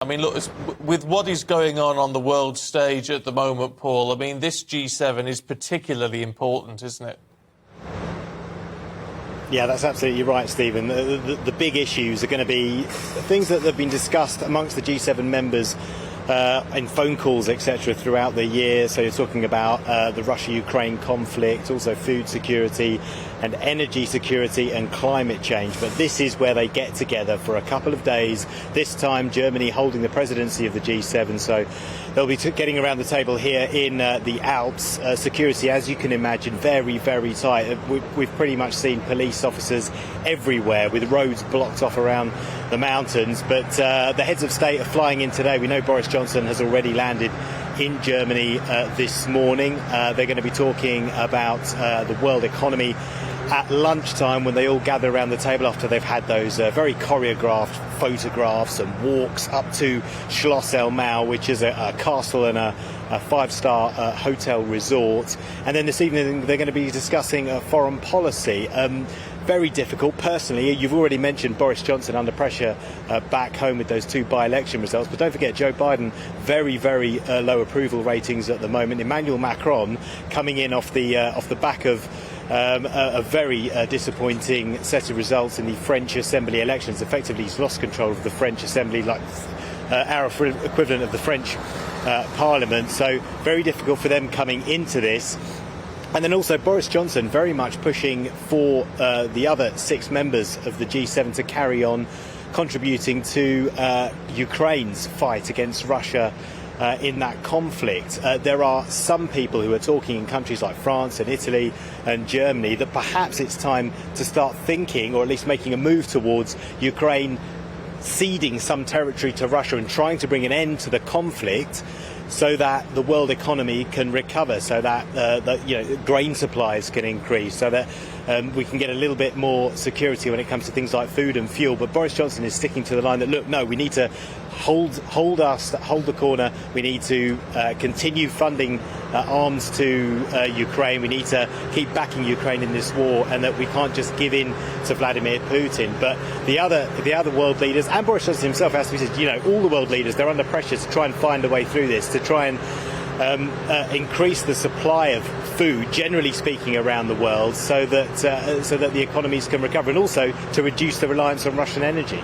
I mean, look, with what is going on the world stage at the moment, Paul, I mean, this G7 is particularly important, isn't it? Yeah, that's absolutely right, Stephen. The big issues are going to be things that have been discussed amongst the G7 members in phone calls, etc., throughout the year. So you're talking about the Russia-Ukraine conflict, also food security and energy security and climate change. But this is where they get together for a couple of days. This time, Germany holding the presidency of the G7. So they'll be getting around the table here in the Alps. Security, as you can imagine, very, very tight. We've pretty much seen police officers everywhere with roads blocked off around the mountains. But the heads of state are flying in today. We know Boris Johnson has already landed in Germany this morning. They're going to be talking about the world economy at lunchtime when they all gather around the table after they've had those very choreographed photographs and walks up to Schloss El Mau, which is a castle and a five-star hotel resort. And then this evening they're going to be discussing foreign policy. Very difficult. Personally, you've already mentioned Boris Johnson under pressure back home with those two by-election results. But don't forget, Joe Biden, very, very low approval ratings at the moment. Emmanuel Macron coming in off the back of a very disappointing set of results in the French Assembly elections. Effectively, he's lost control of the French Assembly, like our equivalent of the French Parliament. So very difficult for them coming into this. And then also Boris Johnson very much pushing for the other 6 members of the G7 to carry on contributing to Ukraine's fight against Russia in that conflict. There are some people who are talking in countries like France and Italy and Germany that perhaps it's time to start thinking, or at least making a move towards Ukraine ceding some territory to Russia and trying to bring an end to the conflict, so that the world economy can recover, so that grain supplies can increase, so that we can get a little bit more security when it comes to things like food and fuel. But Boris Johnson is sticking to the line that, look, no, we need to hold the corner. We need to continue funding arms to Ukraine. We need to keep backing Ukraine in this war, and that we can't just give in to Vladimir Putin. But the other world leaders, and Boris Johnson himself, as we said, all the world leaders, they're under pressure to try and find a way through this, to try and increase the supply of food, generally speaking, around the world, so that the economies can recover, and also to reduce the reliance on Russian energy.